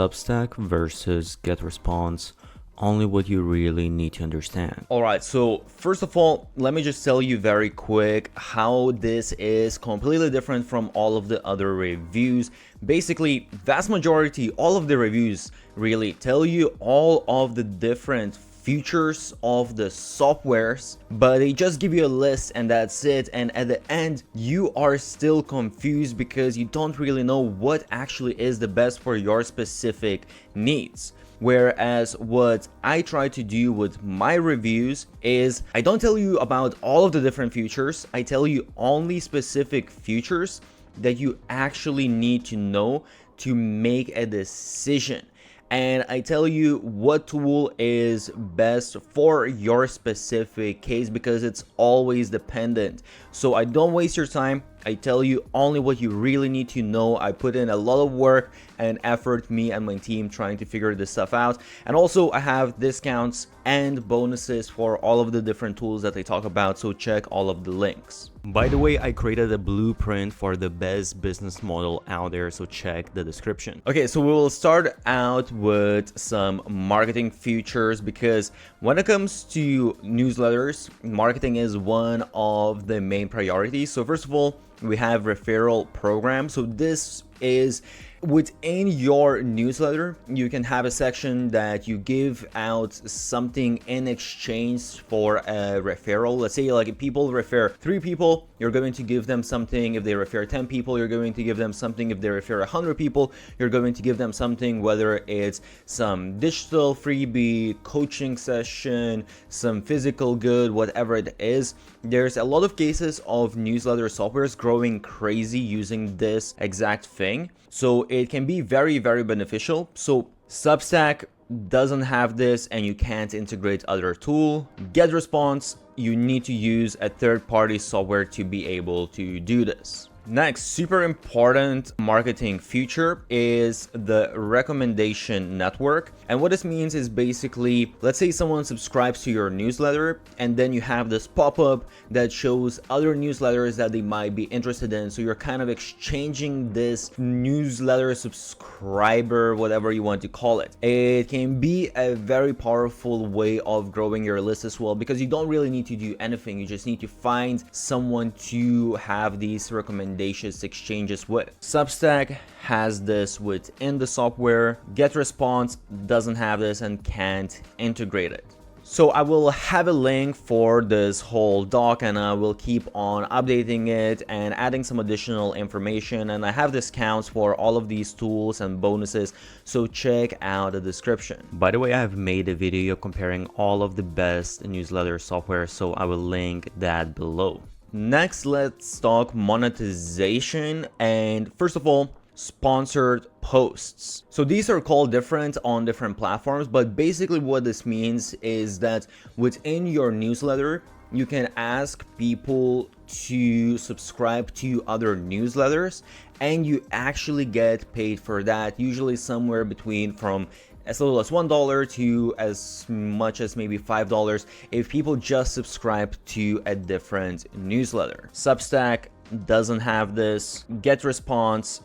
Substack versus GetResponse, only what you really need to understand. Alright, so first of all, let me just tell you very quick how this is completely different from all of the other reviews. Basically, vast majority, all of the reviews really tell you all of the different features of the softwares, but they just give you a list and that's it, and at the end you are still confused because you don't really know what actually is the best for your specific needs. Whereas what I try to do with my reviews is I don't tell you about all of the different features, I tell you only specific features that you actually need to know to make a decision. And I tell you what tool is best for your specific case because it's always dependent. So I don't waste your time. I tell you only what you really need to know. I put in a lot of work and effort, me and my team, trying to figure this stuff out. And also I have discounts and bonuses for all of the different tools that I talk about, so check all of the links. By the way, I created a blueprint for the best business model out there, so check the description. Okay, so we will start out with some marketing features because when it comes to newsletters, marketing is one of the main priorities. So first of all, we have referral program. So this is within your newsletter, you can have a section that you give out something in exchange for a referral. Let's say like if people refer 3 people, you're going to give them something. If they refer 10 people, you're going to give them something. If they refer 100 people, you're going to give them something, whether it's some digital freebie, coaching session, some physical good, whatever it is. There's a lot of cases of newsletter softwares growing crazy using this exact thing. So it can be very, very beneficial. So Substack doesn't have this and you can't integrate other tool. GetResponse, you need to use a third-party software to be able to do this. Next, super important marketing feature is the recommendation network. And what this means is basically, let's say someone subscribes to your newsletter and then you have this pop-up that shows other newsletters that they might be interested in. So you're kind of exchanging this newsletter subscriber, whatever you want to call it. It can be a very powerful way of growing your list as well, because you don't really need to do anything. You just need to find someone to have these recommendations exchanges with. Substack has this within the software. GetResponse doesn't have this and can't integrate it. So I will have a link for this whole doc and I will keep on updating it and adding some additional information, and I have discounts for all of these tools and bonuses, so check out the description. By the way, I have made a video comparing all of the best newsletter software, so I will link that below. Next, let's talk monetization, and first of all, sponsored posts. So these are called different on different platforms, but basically what this means is that within your newsletter, you can ask people to subscribe to other newsletters and you actually get paid for that, usually somewhere between from as little as $1 to as much as maybe $5 if people just subscribe to a different newsletter. Substack doesn't have this. GetResponse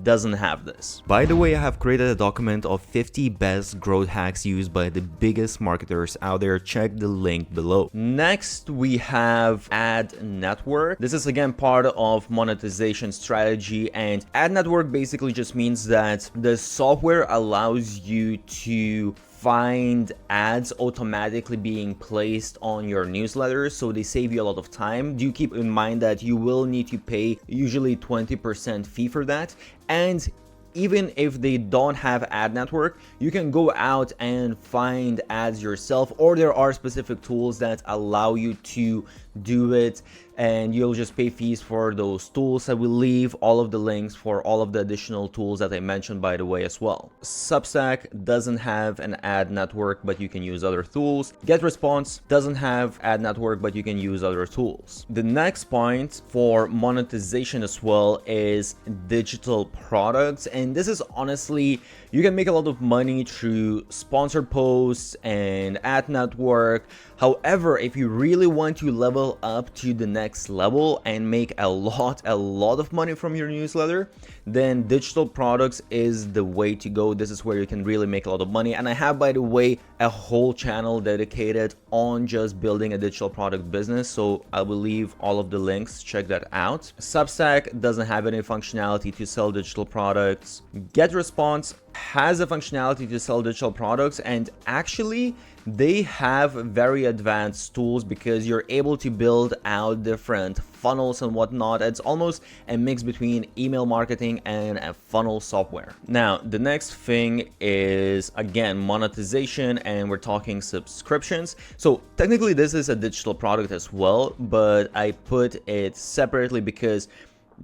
doesn't have this. By the way, I have created a document of 50 best growth hacks used by the biggest marketers out there. Check the link below. Next, we have ad network. This is again part of monetization strategy, and ad network basically just means that the software allows you to find ads automatically being placed on your newsletters, so they save you a lot of time. Do keep in mind that you will need to pay usually 20% fee for that, and even if they don't have ad network, you can go out and find ads yourself, or there are specific tools that allow you to do it, and you'll just pay fees for those tools. I will leave all of the links for all of the additional tools that I mentioned, by the way, as well. Substack doesn't have an ad network, but you can use other tools. GetResponse doesn't have ad network, but you can use other tools. The next point for monetization as well is digital products, and this is honestly, you can make a lot of money through sponsored posts and ad network. However, if you really want to level up to the next level and make a lot of money from your newsletter, then digital products is the way to go. This is where you can really make a lot of money. And I have, by the way, a whole channel dedicated on just building a digital product business. So I will leave all of the links. Check that out. Substack doesn't have any functionality to sell digital products. GetResponse has a functionality to sell digital products, and actually they have very advanced tools because you're able to build out different funnels and whatnot. It's almost a mix between email marketing and a funnel software. Now, the next thing is, again, monetization, and we're talking subscriptions. So technically this is a digital product as well, but I put it separately because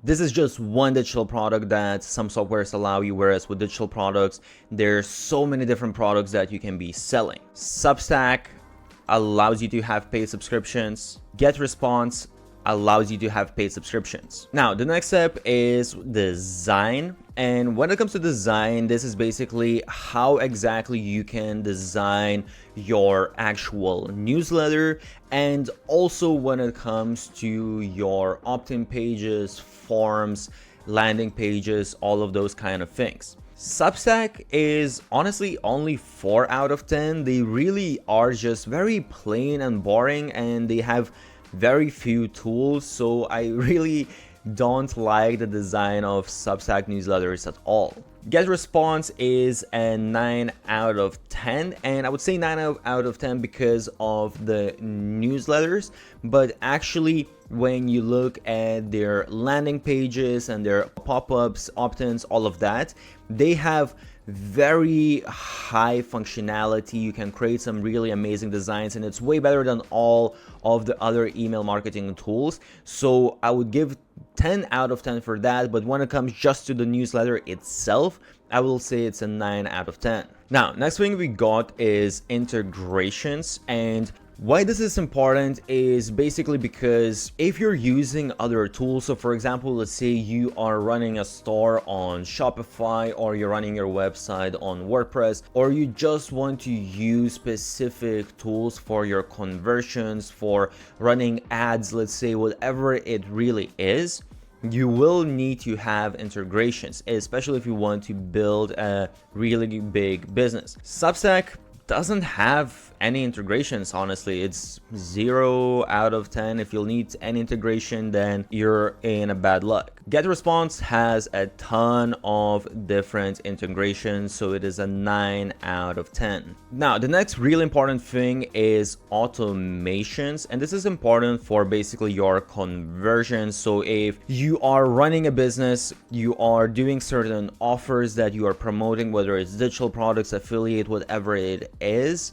this is just one digital product that some softwares allow you, whereas with digital products, there's so many different products that you can be selling. Substack allows you to have paid subscriptions. GetResponse allows you to have paid subscriptions. Now, the next step is design. And when it comes to design, this is basically how exactly you can design your actual newsletter, and also when it comes to your opt-in pages, forms, landing pages, all of those kind of things. Substack is honestly only 4 out of 10. They really are just very plain and boring, and they have very few tools, so I really don't like the design of Substack newsletters at all. GetResponse is a 9 out of 10, and I would say 9 out of 10 because of the newsletters, but actually when you look at their landing pages and their pop-ups, opt-ins, all of that, they have very high functionality. You can create some really amazing designs, and it's way better than all of the other email marketing tools. So I would give 10 out of 10 for that, but when it comes just to the newsletter itself, I will say it's a 9 out of 10. Now, next thing we got is integrations, and why this is important is basically because if you're using other tools, so for example, let's say you are running a store on Shopify, or you're running your website on WordPress, or you just want to use specific tools for your conversions, for running ads, let's say, whatever it really is, you will need to have integrations, especially if you want to build a really big business. Substack doesn't have any integrations, honestly. It's 0 out of 10. If you'll need any integration, then you're in a bad luck. GetResponse has a ton of different integrations, so it is a 9 out of 10. Now, the next really important thing is automations, and this is important for basically your conversions. So if you are running a business, you are doing certain offers that you are promoting, whether it's digital products, affiliate, whatever it is,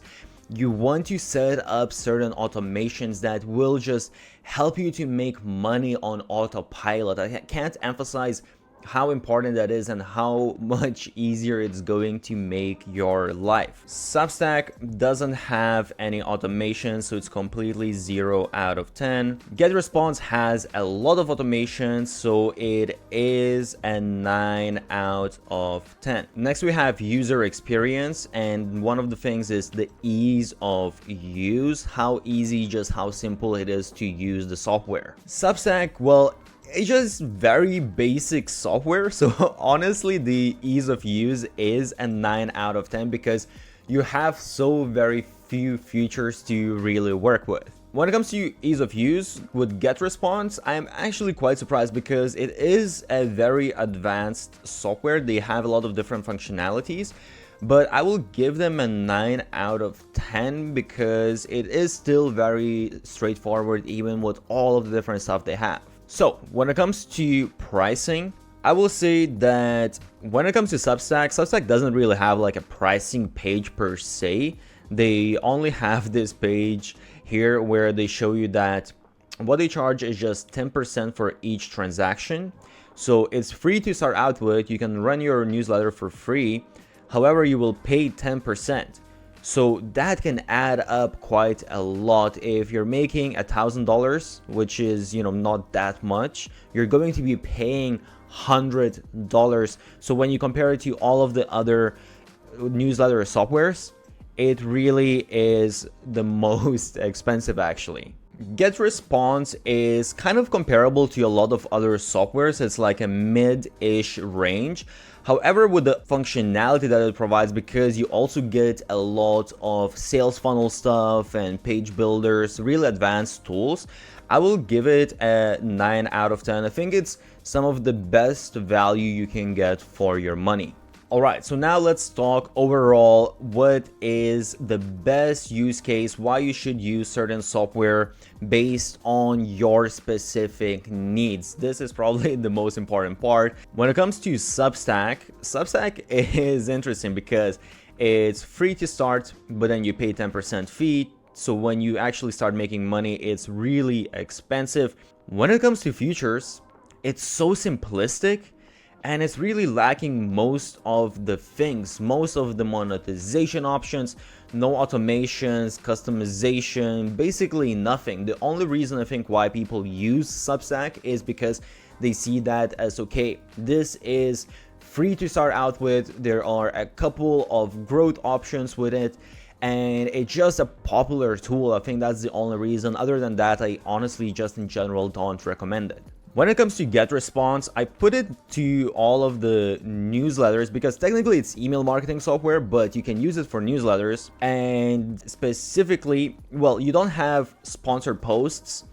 you want to set up certain automations that will just help you to make money on autopilot. I can't emphasize how important that is and how much easier it's going to make your life. Substack doesn't have any automation, so it's completely 0 out of 10. GetResponse has a lot of automation, so it is a 9 out of 10. Next, we have user experience, and one of the things is the ease of use, how easy, just how simple it is to use the software. Substack, well, it's just very basic software, so honestly the ease of use is a 9 out of 10 because you have so very few features to really work with. When it comes to ease of use with GetResponse, I'm actually quite surprised because it is a very advanced software. They have a lot of different functionalities, but I will give them a 9 out of 10 because it is still very straightforward even with all of the different stuff they have. So when it comes to pricing, I will say that when it comes to Substack doesn't really have like a pricing page per se. They only have this page here where they show you that what they charge is just 10% for each transaction. So it's free to start out with. You can run your newsletter for free. However, you will pay 10%. So that can add up quite a lot. If you're making $1,000, which is, not that much, you're going to be paying $100. So when you compare it to all of the other newsletter softwares, it really is the most expensive actually. GetResponse is kind of comparable to a lot of other softwares. It's like a mid-ish range. However, with the functionality that it provides, because you also get a lot of sales funnel stuff and page builders, really advanced tools, I will give it a 9 out of 10. I think it's some of the best value you can get for your money. Alright, so now let's talk overall what is the best use case, why you should use certain software based on your specific needs. This is probably the most important part. When it comes to Substack is interesting because it's free to start, but then you pay 10% fee. So when you actually start making money, it's really expensive. When it comes to features, it's so simplistic. And it's really lacking most of the things, most of the monetization options, no automations, customization, basically nothing. The only reason I think why people use Substack is because they see that as, okay, this is free to start out with. There are a couple of growth options with it, and it's just a popular tool. I think that's the only reason. Other than that, I honestly just in general don't recommend it. When it comes to GetResponse, I put it to all of the newsletters because technically it's email marketing software, but you can use it for newsletters. And specifically, well, you don't have sponsored posts,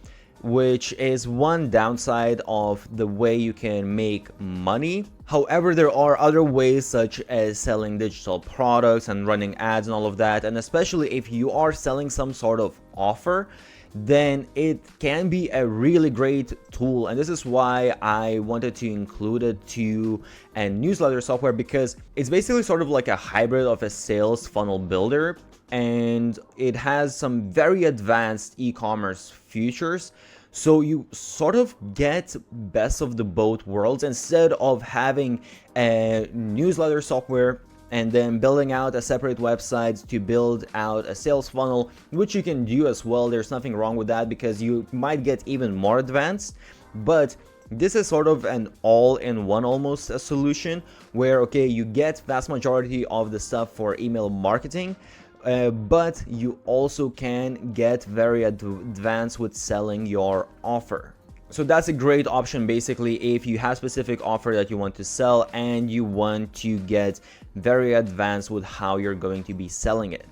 which is one downside of the way you can make money. However, there are other ways such as selling digital products and running ads and all of that. And especially if you are selling some sort of offer, then it can be a really great tool. And this is why I wanted to include it to a newsletter software, because it's basically sort of like a hybrid of a sales funnel builder, and it has some very advanced e-commerce features. So you sort of get best of the both worlds. Instead of having a newsletter software and then building out a separate website to build out a sales funnel, which you can do as well. There's nothing wrong with that because you might get even more advanced. But this is sort of an all-in-one almost a solution where, okay, you get vast majority of the stuff for email marketing, but you also can get very advanced with selling your offer. So that's a great option basically if you have specific offer that you want to sell and you want to get very advanced with how you're going to be selling it.